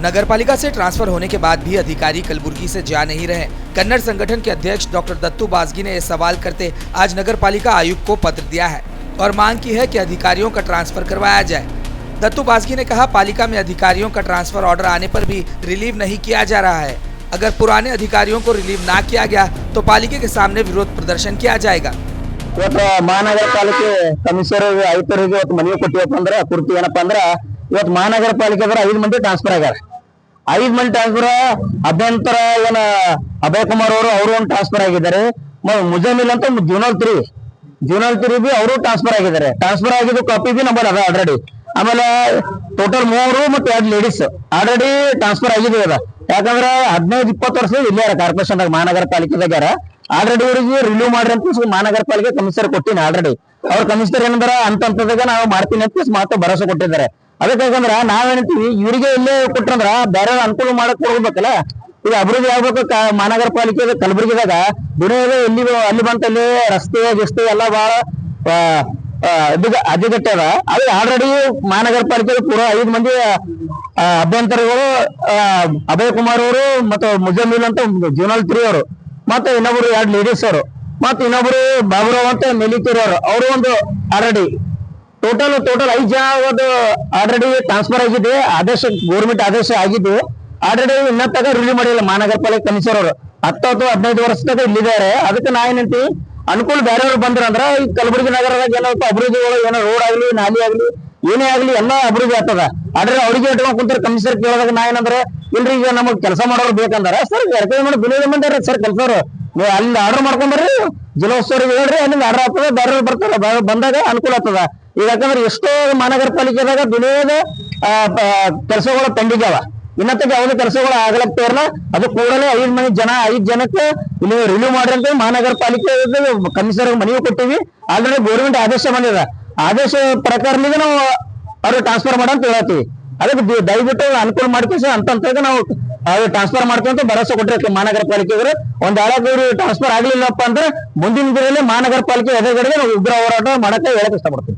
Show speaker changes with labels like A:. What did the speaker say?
A: नगरपालिका से ट्रांसफर होने के बाद भी अधिकारी कलबुर्गी से जा नहीं रहे। कन्नड़ संगठन के अध्यक्ष डॉक्टर दत्तू बासगी ने यह सवाल करते आज नगरपालिका आयुक्त को पत्र दिया है और मांग की है कि अधिकारियों का ट्रांसफर करवाया जाए। दत्तू बासगी ने कहा, पालिका में अधिकारियों का ट्रांसफर ऑर्डर आने पर भी रिलीव नहीं किया जा रहा है। अगर पुराने अधिकारियों को रिलीव ना किया गया तो पालिका के सामने विरोध प्रदर्शन किया जाएगा।
B: महानगर पालिके कमिश्नर आयुक्तರಿಗೆ ಇವತ್ತು ಮನವಿ ಕೊಟ್ಟಿವಪ್ಪ ಅಂದ್ರೆ ಕುರ್ತಿ ಏನಪ್ಪ ಅಂದ್ರೆ ಇವತ್ತು ಮಹಾನಗರ ಪಾಲಿಕೆ 5 ಮಂದಿ ಟ್ರಾನ್ಸ್ಫರ್ ಆಗ್ಯಾರ। 5 ಮಂದಿ ಟ್ರಾನ್ಸ್ಫರ್ ಅಭ್ಯಂತರ ಏನ ಅಭಯ್ ಕುಮಾರ್ ಅವರು ಒಂದು ಟ್ರಾನ್ಸ್ಫರ್ ಆಗಿದ್ದಾರೆ। ಮುಜಮಿಲ್ ಅಂತ ಜೂನಲ್ 3 ಬಿ ಅವರು ಟ್ರಾನ್ಸ್ಫರ್ ಆಗಿದ್ದಾರೆ। ಟ್ರಾನ್ಸ್ಫರ್ ಆಗಿದ್ದು ಕಾಪಿ ಬಿ ನಂಬರ್ ಅದ ಆಲ್ರೆಡಿ। ಆಮೇಲೆ ಟೋಟಲ್ 3 ಮತ್ತು 2 ಲೇಡೀಸ್ ಆಲ್ರೆಡಿ ಟ್ರಾನ್ಸ್ಫರ್ ಆಗಿದೆ ಅದ। ಯಾಕಂದ್ರೆ 15-20 ವರ್ಷ ಇಲ್ಲೇ ಕಾರ್ಪೊರೇಷನ್ ಮಹಾನಗರ ಪಾಲಿಕೆದಾಗ್ಯಾರ। ಆಲ್ರೆಡಿ ಇವರಿಗೆ ರಿಲೀವ್ ಮಾಡ್ರಿ ಅಂತ ಮಹಾನಗರ ಪಾಲಿಕೆ ಕಮಿಷನರ್ ಕೊಟ್ಟಿನಿ ಆಲ್ರೆಡಿ। ಅವ್ರ ಕಮಿಷನರ್ ಏನಂದ್ರ ಅಂತಂದಾಗ ನಾವು ಮಾಡ್ತೀನಿ ಅಂತ ಮಾತು ಭರವಸೆ ಕೊಟ್ಟಿದ್ದಾರೆ। ಅದಕ್ಕಾಗಂದ್ರ ನಾವೇನಂತೀವಿ ಇವರಿಗೆ ಇಲ್ಲೇ ಕೊಟ್ರಂದ್ರ ಬೇರೆ ಅನುಕೂಲ ಮಾಡಕ್ ಕೊಡ್ಬೇಕಲ್ಲ। ಈಗ ಅಭಿವೃದ್ಧಿ ಆಗ್ಬೇಕು ಮಹಾನಗರ ಪಾಲಿಕೆ ಕಲಬುರಗಿದಾಗ ದುನಿಯಾದ ಎಲ್ಲಿ ಅಲ್ಲಿ ಬಂತಲ್ಲಿ ರಸ್ತೆ ಎಲ್ಲ ಬಹಳ ಅಜ್ಜಗಟ್ಟೆ ಅದ। ಅದು ಆಲ್ರೆಡಿ ಮಹಾನಗರ ಪಾಲಿಕೆ ಪೂರ 5 ಮಂದಿ ಅಭ್ಯಂತರಗಳು ಅಭಯ್ ಕುಮಾರ್ ಅವರು ಮತ್ತು ಮುಜಮಿಲ್ ಅಂತ ಜೂನಲ್ 3 ಅವರು ಮತ್ತೆ ಇನ್ನೊಬ್ರು 2 ಲೇಡೀಸ್ ಅವರು ಮತ್ತೆ ಇನ್ನೊಬ್ರು ಬಾಬುರಾವ್ ಅಂತ ಮೆಲಿಕೇರಿ ಅವರು ಒಂದು ಆಲ್ರೆಡಿ ಟೋಟಲ್ 5 ಜನ ಆಲ್ರೆಡಿ ಟ್ರಾನ್ಸ್ಫರ್ ಆಗಿದೆ। ಆದೇಶ ಗೌರ್ಮೆಂಟ್ ಆದೇಶ ಆಗಿದೆ ಆಲ್ರೆಡಿ ಇನ್ನತ್ತಾಗ ರಿಲೀವ್ ಮಾಡಿಲ್ಲ ಮಹಾನಗರ ಪಾಲಿಕೆ ಕಮಿಷನರ್ ಅವರು 10-15 ವರ್ಷದಾಗ ಇಲ್ಲಿದ್ದಾರೆ। ಅದಕ್ಕೆ ನಾ ಏನಂತೀವಿ ಅನುಕೂಲ ಬೇರೆಯವ್ರು ಬಂದ್ರಂದ್ರ ಈ ಕಲಬುರಗಿ ನಗರದಾಗ ಏನಪ್ಪ ಅಭಿವೃದ್ಧಿಗಳು ಏನೋ ರೋಡ್ ಆಗ್ಲಿ ನಾಲಿ ಆಗ್ಲಿ ಏನೇ ಆಗ್ಲಿ ಎಲ್ಲ ಅಭಿವೃದ್ಧಿ ಆಗ್ತದ। ಆದ್ರೆ ಅವ್ರಿಗೆ ಇಟ್ಕೊಂಡ್ ಕುಂತಾರೆ ಕಮಿಷನರ್ ಕೇಳೋದಾಗ ನಾ ಏನಂದ್ರೆ ಇಲ್ರಿ ಈಗ ನಮಗ್ ಕೆಲಸ ಮಾಡೋರು ಬೇಕಂದಾರ ಸರ್ ಬಿಲ್ ಬಂದಾರ ಸರ್ ಕೆಲಸವ್ರು ನೀವು ಅಲ್ಲಿ ಆರ್ಡರ್ ಮಾಡ್ಕೊಂಡ್ಬರ್ರಿ ಜಿಲ್ಲೋತ್ಸವ್ರಿಗೆ ಹೇಳ್ರಿ ಅಲ್ಲಿಂದ ಆರ್ಡರ್ ಆಗ್ತದ ಬೇರೆ ಬರ್ತಾರ ಬಂದಾಗ ಅನುಕೂಲ ಆಗ್ತದ। ಈಗ ಯಾಕಂದ್ರೆ ಎಷ್ಟೋ ಮಹಾನಗರ ಪಾಲಿಕೆದಾಗ ದುನಿಯಾದ ಕೆಲಸಗಳು ಪೆಂಡಿಂಗ್ ಅವ ಇನ್ನತ್ತ ಯಾವುದೇ ಕೆಲಸಗಳು ಆಗ್ಲತ್ತವ್ರಲ್ಲ ಅದು ಕೂಡಲೇ 5 ಜನಕ್ಕೆ ಇಲ್ಲಿ ರಿಲೀವ್ ಮಾಡ್ರಿ ಅಂತ ಮಹಾನಗರ ಪಾಲಿಕೆ ಕಮಿಷನರ್ ಮನವಿ ಕೊಟ್ಟಿವಿ। ಆಲ್ರೆಡಿ ಗೌರ್ಮೆಂಟ್ ಆದೇಶ ಬಂದಿದೆ। ಆದೇಶ ಪ್ರಕಾರನಿಗೆ ನಾವು ಅವ್ರು ಟ್ರಾನ್ಸ್ಫರ್ ಮಾಡಂತ ಹೇಳ್ತೀವಿ। ಅದಕ್ಕೆ ದಯವಿಟ್ಟು ಅನುಕೂಲ ಮಾಡ್ಕೇಸಿ ಅಂತ ನಾವು ಟ್ರಾನ್ಸ್ಫರ್ ಮಾಡ್ತೀವಿ ಅಂತ ಭರವಸೆ ಕೊಟ್ಟಿರ್ತೀವಿ ಮಹಾನಗರ ಪಾಲಿಕೆಗಳು। ಒಂದ್ ಆಳಗೂರು ಟ್ರಾನ್ಸ್ಫರ್ ಆಗ್ಲಿಲ್ಲಪ್ಪ ಅಂದ್ರೆ ಮುಂದಿನ ದಿನದಲ್ಲಿ ಮಹಾನಗರ ಪಾಲಿಕೆ ಎದುರುಗಡೆ ನಾವು ಉಗ್ರ ಹೋರಾಟ ಮಾಡಕ್ಕೆ ಹೇಳಕ್ ಇಷ್ಟಪಡ್ತೀವಿ।